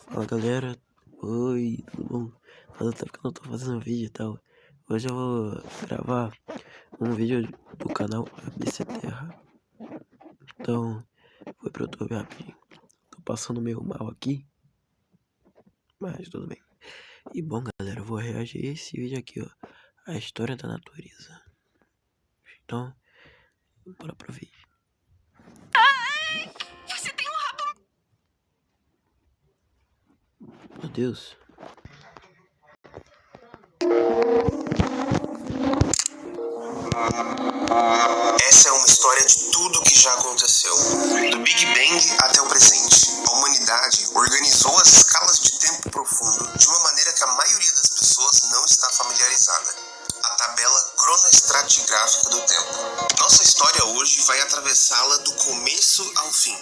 Fala galera, oi, tudo bom? Faz tempo que eu não tô fazendo vídeo e tal. Hoje eu vou gravar um vídeo do canal ABC Terra. Então, foi pro YouTube rapidinho. Tô passando meio mal aqui, mas tudo bem. E bom galera, eu vou reagir a esse vídeo aqui, ó. A história da natureza. Então, bora pro vídeo. Você tem um rabo. Meu Deus. Essa é uma história de tudo que já aconteceu, do Big Bang até o presente. A humanidade organizou as escalas de tempo profundo de uma maneira que a maioria das pessoas não está familiarizada. A tabela cronoestratigráfica do tempo. Nossa história hoje vai atravessá-la do começo ao fim.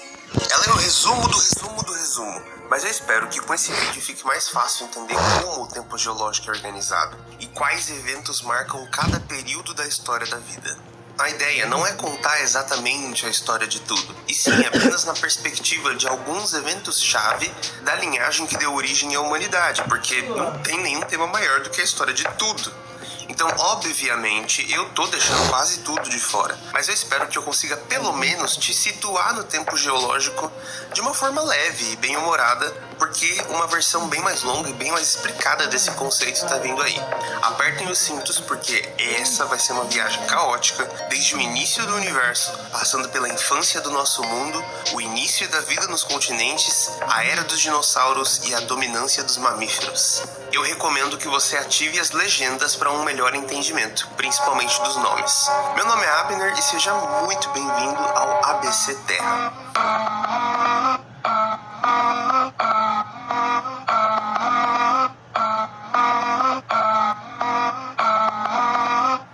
Ela é o resumo do resumo do resumo, mas eu espero que com esse vídeo fique mais fácil entender como o tempo geológico é organizado e quais eventos marcam cada período da história da vida. A ideia não é contar exatamente a história de tudo, e sim apenas na perspectiva de alguns eventos-chave da linhagem que deu origem à humanidade, porque não tem nenhum tema maior do que a história de tudo. Então, obviamente, eu tô deixando quase tudo de fora, mas eu espero que eu consiga pelo menos te situar no tempo geológico de uma forma leve e bem-humorada, porque uma versão bem mais longa e bem mais explicada desse conceito tá vindo aí. Apertem os cintos porque essa vai ser uma viagem caótica, desde o início do universo, passando pela infância do nosso mundo, o início da vida nos continentes, a era dos dinossauros e a dominância dos mamíferos. Eu recomendo que você ative as legendas para um melhor entendimento, principalmente dos nomes. Meu nome é Abner e seja muito bem-vindo ao ABC Terra.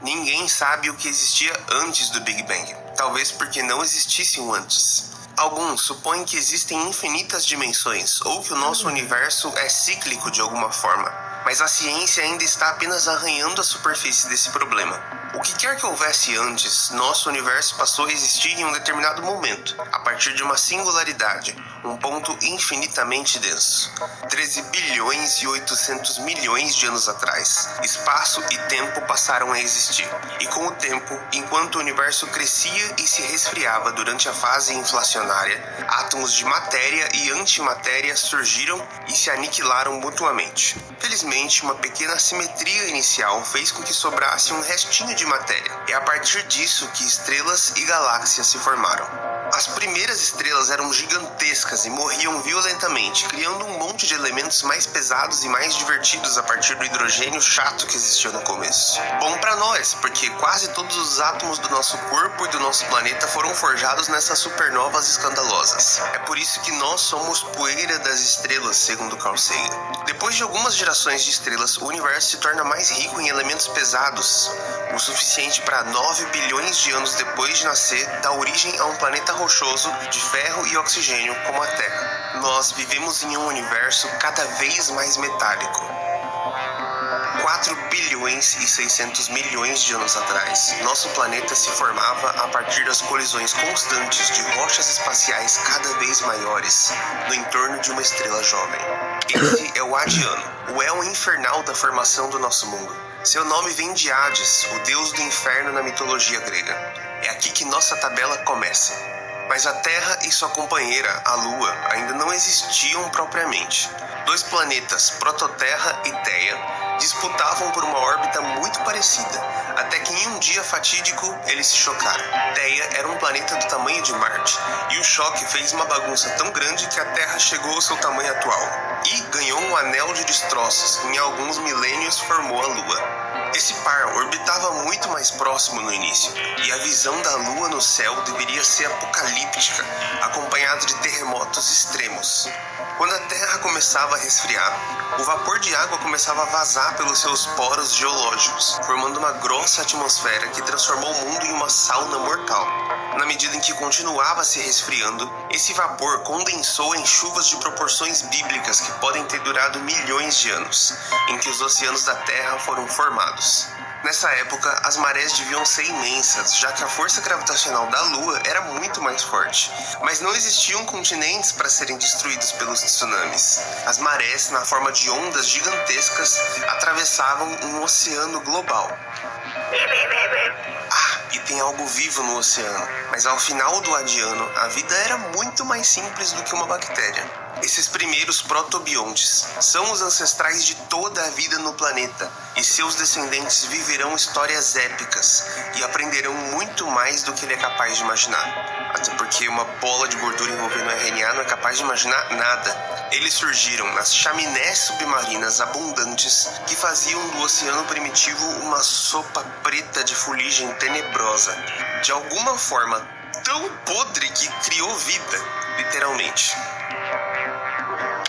Ninguém sabe o que existia antes do Big Bang, talvez porque não existisse um antes. Alguns supõem que existem infinitas dimensões ou que o nosso universo é cíclico de alguma forma, mas a ciência ainda está apenas arranhando a superfície desse problema. O que quer que houvesse antes, nosso universo passou a existir em um determinado momento, a partir de uma singularidade, um ponto infinitamente denso. 13 bilhões e 800 milhões de anos atrás, espaço e tempo passaram a existir. E com o tempo, enquanto o universo crescia e se resfriava durante a fase inflacionária, átomos de matéria e antimatéria surgiram e se aniquilaram mutuamente. Felizmente, uma pequena assimetria inicial fez com que sobrasse um restinho de matéria. É a partir disso que estrelas e galáxias se formaram. As primeiras estrelas eram gigantescas e morriam violentamente, criando um monte de elementos mais pesados e mais divertidos a partir do hidrogênio chato que existia no começo. Bom pra nós, porque quase todos os átomos do nosso corpo e do nosso planeta foram forjados nessas supernovas escandalosas. É por isso que nós somos poeira das estrelas, segundo Carl Sagan. Depois de algumas gerações de estrelas, o universo se torna mais rico em elementos pesados, o suficiente para 9 bilhões de anos depois de nascer, dar origem a um planeta rochoso de ferro e oxigênio como a Terra. Nós vivemos em um universo cada vez mais metálico. 4 bilhões e 600 milhões de anos atrás, nosso planeta se formava a partir das colisões constantes de rochas espaciais cada vez maiores no entorno de uma estrela jovem. Esse é o Adiano, o éon infernal da formação do nosso mundo. Seu nome vem de Hades, o deus do inferno na mitologia grega. É aqui que nossa tabela começa. Mas a Terra e sua companheira, a Lua, ainda não existiam propriamente. Dois planetas, Prototerra e Theia, disputavam por uma órbita muito parecida, até que em um dia fatídico eles se chocaram. Theia era um planeta do tamanho de Marte, e o choque fez uma bagunça tão grande que a Terra chegou ao seu tamanho atual, e ganhou um anel de destroços, em alguns milênios formou a Lua. Esse par orbitava muito mais próximo no início, e a visão da Lua no céu deveria ser apocalíptica, acompanhada de terremotos extremos. Quando a Terra começava a resfriar, o vapor de água começava a vazar pelos seus poros geológicos, formando uma grossa atmosfera que transformou o mundo em uma sauna mortal. Na medida em que continuava se resfriando, esse vapor condensou em chuvas de proporções bíblicas que podem ter durado milhões de anos, em que os oceanos da Terra foram formados. Nessa época, as marés deviam ser imensas, já que a força gravitacional da Lua era muito mais forte. Mas não existiam continentes para serem destruídos pelos tsunamis. As marés, na forma de ondas gigantescas, atravessavam um oceano global. E tem algo vivo no oceano, mas ao final do Adiano, a vida era muito mais simples do que uma bactéria. Esses primeiros protobiontes são os ancestrais de toda a vida no planeta, e seus descendentes viverão histórias épicas e aprenderão muito mais do que ele é capaz de imaginar. Até porque uma bola de gordura envolvendo RNA não é capaz de imaginar nada. Eles surgiram nas chaminés submarinas abundantes que faziam do oceano primitivo uma sopa preta de fuligem tenebrosa, de alguma forma tão podre que criou vida, literalmente.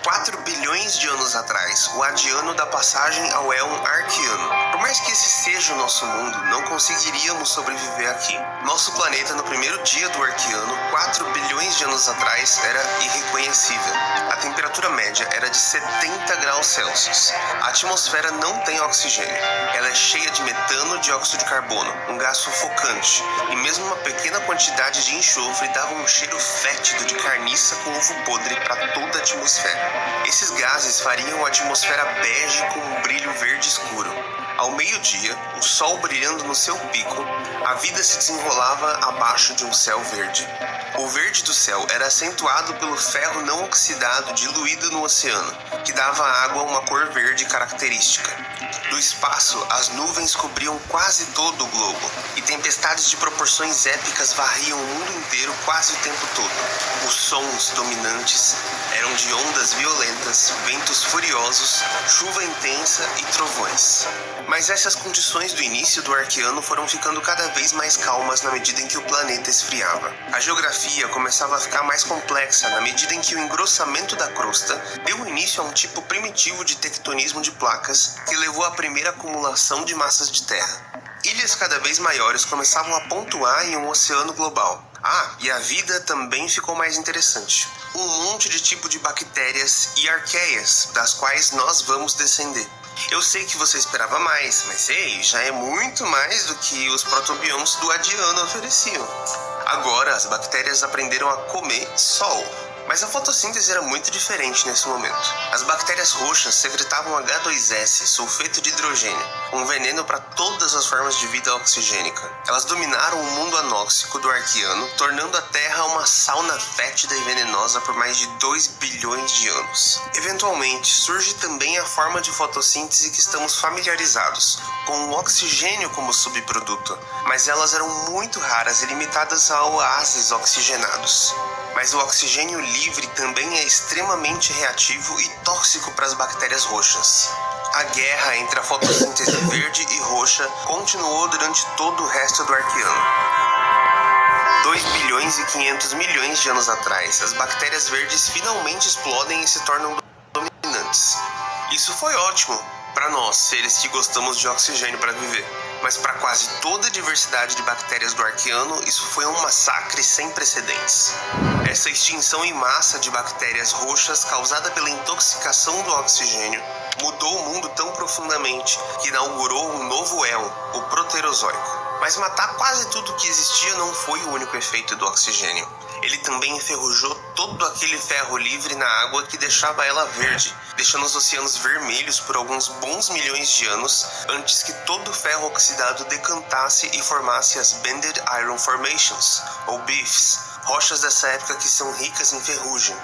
4 bilhões de anos atrás, o Adiano dá passagem ao éon Arqueano. Por mais que esse seja o nosso mundo, não conseguiríamos sobreviver aqui. Nosso planeta, no primeiro dia do Arqueano, 4 bilhões de anos atrás, era irreconhecível. A temperatura média era de 70 graus Celsius. A atmosfera não tem oxigênio. Ela é cheia de metano e dióxido de carbono, um gás sufocante. E mesmo uma pequena quantidade de enxofre dava um cheiro fétido de carniça com ovo podre para toda a atmosfera. Esses gases fariam a atmosfera bege com um brilho verde escuro. Ao meio-dia, o sol brilhando no seu pico, a vida se desenrolava abaixo de um céu verde. O verde do céu era acentuado pelo ferro não oxidado diluído no oceano, que dava à água uma cor verde característica. Do espaço, as nuvens cobriam quase todo o globo, e tempestades de proporções épicas varriam o mundo inteiro quase o tempo todo. Os sons dominantes eram de ondas violentas, ventos furiosos, chuva intensa e trovões. Mas essas condições do início do Arqueano foram ficando cada vez mais calmas na medida em que o planeta esfriava. A geografia começava a ficar mais complexa na medida em que o engrossamento da crosta deu início a um tipo primitivo de tectonismo de placas que levou à primeira acumulação de massas de terra. Ilhas cada vez maiores começavam a pontuar em um oceano global. E a vida também ficou mais interessante. Um monte de tipo de bactérias e arqueias, das quais nós vamos descender. Eu sei que você esperava mais, mas já é muito mais do que os protobiontes do Adiano ofereciam. Agora as bactérias aprenderam a comer sol. Mas a fotossíntese era muito diferente nesse momento. As bactérias roxas secretavam H2S, sulfeto de hidrogênio, um veneno para todas as formas de vida oxigênica. Elas dominaram o mundo anóxico do Arqueano, tornando a Terra uma sauna fétida e venenosa por mais de 2 bilhões de anos. Eventualmente, surge também a forma de fotossíntese que estamos familiarizados, com o oxigênio como subproduto, mas elas eram muito raras e limitadas a oásis oxigenados. Mas o oxigênio livre também é extremamente reativo e tóxico para as bactérias roxas. A guerra entre a fotossíntese verde e roxa continuou durante todo o resto do Arqueano. 2 bilhões e 500 milhões de anos atrás, as bactérias verdes finalmente explodem e se tornam dominantes. Isso foi ótimo para nós, seres que gostamos de oxigênio para viver. Mas para quase toda a diversidade de bactérias do Arqueano, isso foi um massacre sem precedentes. Essa extinção em massa de bactérias roxas causada pela intoxicação do oxigênio mudou o mundo tão profundamente que inaugurou um novo éon, o Proterozoico. Mas matar quase tudo que existia não foi o único efeito do oxigênio. Ele também enferrujou todo aquele ferro livre na água que deixava ela verde, deixando os oceanos vermelhos por alguns bons milhões de anos antes que todo o ferro oxidado decantasse e formasse as Banded Iron Formations, ou BIFs, rochas dessa época que são ricas em ferrugem.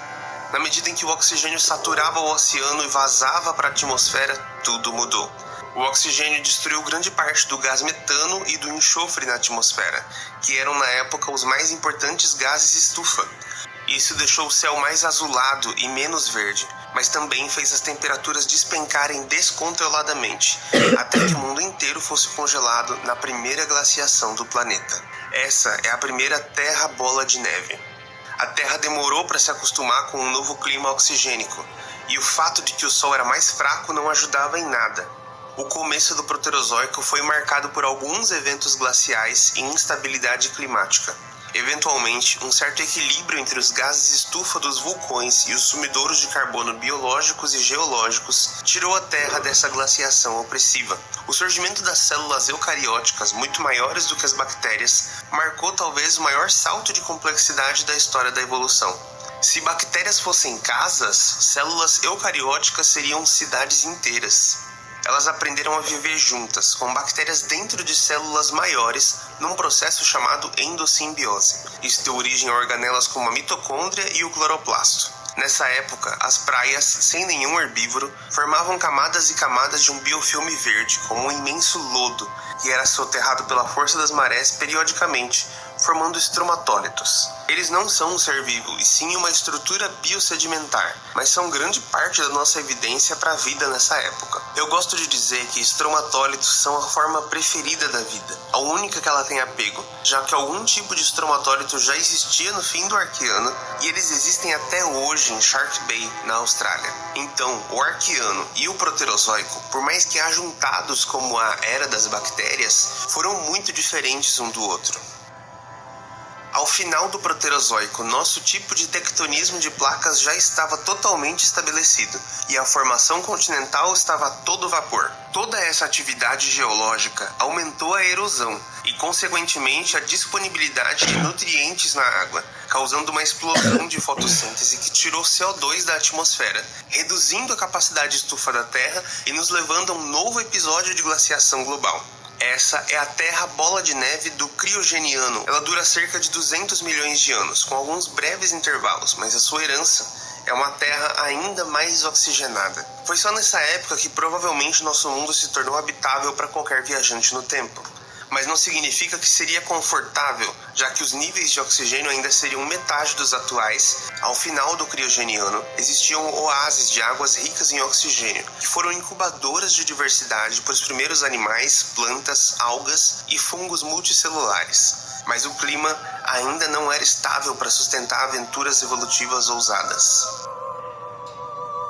Na medida em que o oxigênio saturava o oceano e vazava para a atmosfera, tudo mudou. O oxigênio destruiu grande parte do gás metano e do enxofre na atmosfera, que eram na época os mais importantes gases estufa. Isso deixou o céu mais azulado e menos verde, mas também fez as temperaturas despencarem descontroladamente, até que o mundo inteiro fosse congelado na primeira glaciação do planeta. Essa é a primeira Terra Bola de Neve. A Terra demorou para se acostumar com um novo clima oxigênico, e o fato de que o Sol era mais fraco não ajudava em nada. O começo do Proterozoico foi marcado por alguns eventos glaciais e instabilidade climática. Eventualmente, um certo equilíbrio entre os gases estufa dos vulcões e os sumidouros de carbono biológicos e geológicos tirou a Terra dessa glaciação opressiva. O surgimento das células eucarióticas, muito maiores do que as bactérias, marcou talvez o maior salto de complexidade da história da evolução. Se bactérias fossem casas, células eucarióticas seriam cidades inteiras. Elas aprenderam a viver juntas, com bactérias dentro de células maiores, num processo chamado endossimbiose. Isso deu origem a organelas como a mitocôndria e o cloroplasto. Nessa época, as praias, sem nenhum herbívoro, formavam camadas e camadas de um biofilme verde, como um imenso lodo, que era soterrado pela força das marés periodicamente, formando estromatólitos. Eles não são um ser vivo, e sim uma estrutura biosedimentar, mas são grande parte da nossa evidência para a vida nessa época. Eu gosto de dizer que estromatólitos são a forma preferida da vida, a única que ela tem apego, já que algum tipo de estromatólito já existia no fim do Arqueano, e eles existem até hoje em Shark Bay, na Austrália. Então, o Arqueano e o Proterozoico, por mais que ajuntados como a Era das Bactérias, foram muito diferentes um do outro. Ao final do Proterozoico, nosso tipo de tectonismo de placas já estava totalmente estabelecido, e a formação continental estava a todo vapor. Toda essa atividade geológica aumentou a erosão e, consequentemente, a disponibilidade de nutrientes na água, causando uma explosão de fotossíntese que tirou CO2 da atmosfera, reduzindo a capacidade de estufa da Terra e nos levando a um novo episódio de glaciação global. Essa é a Terra Bola de Neve do Criogeniano. Ela dura cerca de 200 milhões de anos, com alguns breves intervalos, mas a sua herança é uma Terra ainda mais oxigenada. Foi só nessa época que provavelmente nosso mundo se tornou habitável para qualquer viajante no tempo. Mas não significa que seria confortável, já que os níveis de oxigênio ainda seriam metade dos atuais. Ao final do Criogeniano, existiam oásis de águas ricas em oxigênio, que foram incubadoras de diversidade para os primeiros animais, plantas, algas e fungos multicelulares. Mas o clima ainda não era estável para sustentar aventuras evolutivas ousadas.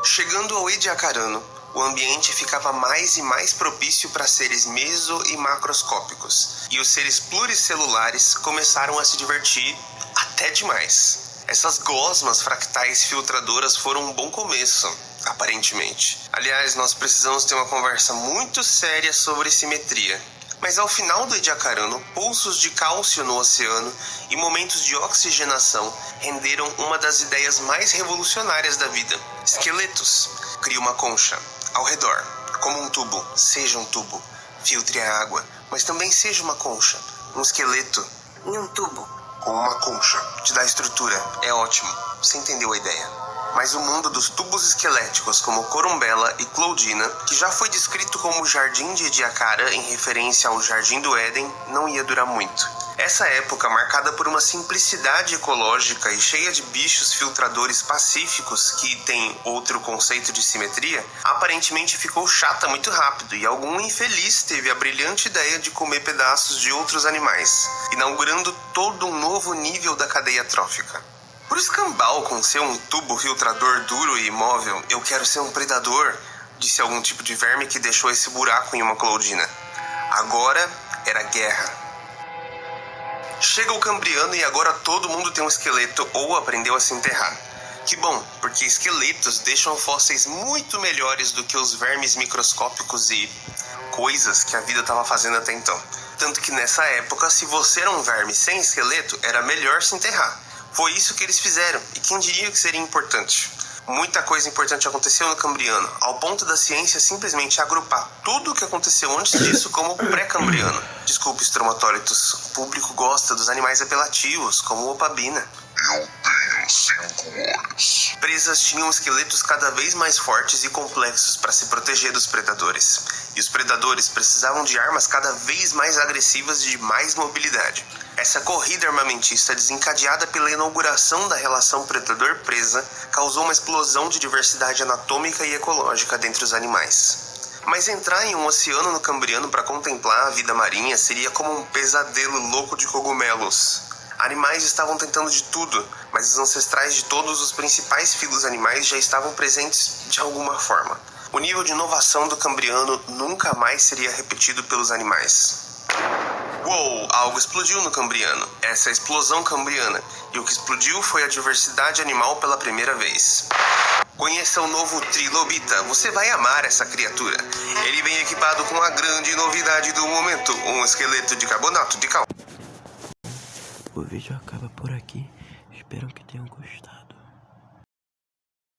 Chegando ao Ediacarano, o ambiente ficava mais e mais propício para seres meso- e macroscópicos, e os seres pluricelulares começaram a se divertir até demais. Essas gosmas fractais filtradoras foram um bom começo, aparentemente. Aliás, nós precisamos ter uma conversa muito séria sobre simetria. Mas ao final do Ediacarano, pulsos de cálcio no oceano e momentos de oxigenação renderam uma das ideias mais revolucionárias da vida. Esqueletos. Crie uma concha ao redor, como um tubo. Seja um tubo. Filtre a água, mas também seja uma concha. Um esqueleto em um tubo. Como uma concha. Te dá estrutura. É ótimo. Você entendeu a ideia. Mas o mundo dos tubos esqueléticos como Corumbela e Cloudina, que já foi descrito como o Jardim de Ediacara em referência ao Jardim do Éden, não ia durar muito. Essa época, marcada por uma simplicidade ecológica e cheia de bichos filtradores pacíficos que tem outro conceito de simetria, aparentemente ficou chata muito rápido e algum infeliz teve a brilhante ideia de comer pedaços de outros animais, inaugurando todo um novo nível da cadeia trófica. Por escambau com ser um tubo filtrador duro e imóvel, eu quero ser um predador, disse algum tipo de verme que deixou esse buraco em uma Cloudina. Agora era guerra. Chega o Cambriano e agora todo mundo tem um esqueleto ou aprendeu a se enterrar. Que bom, porque esqueletos deixam fósseis muito melhores do que os vermes microscópicos e coisas que a vida estava fazendo até então. Tanto que nessa época, se você era um verme sem esqueleto, era melhor se enterrar. Foi isso que eles fizeram, e quem diria que seria importante? Muita coisa importante aconteceu no Cambriano, ao ponto da ciência simplesmente agrupar tudo o que aconteceu antes disso como pré-cambriano. Desculpe, estromatólitos, o público gosta dos animais apelativos, como o opabina. Eu tenho 5 olhos. Presas tinham esqueletos cada vez mais fortes e complexos para se proteger dos predadores. E os predadores precisavam de armas cada vez mais agressivas e de mais mobilidade. Essa corrida armamentista, desencadeada pela inauguração da relação predador-presa, causou uma explosão de diversidade anatômica e ecológica dentre os animais. Mas entrar em um oceano no Cambriano para contemplar a vida marinha seria como um pesadelo louco de cogumelos. Animais estavam tentando de tudo, mas os ancestrais de todos os principais filos animais já estavam presentes de alguma forma. O nível de inovação do Cambriano nunca mais seria repetido pelos animais. Uou, algo explodiu no Cambriano. Essa é a explosão cambriana. E o que explodiu foi a diversidade animal pela primeira vez. Conheça o novo Trilobita. Você vai amar essa criatura. Ele vem equipado com a grande novidade do momento. Um esqueleto de carbonato de cálcio. O vídeo acaba por aqui. Espero que tenham gostado.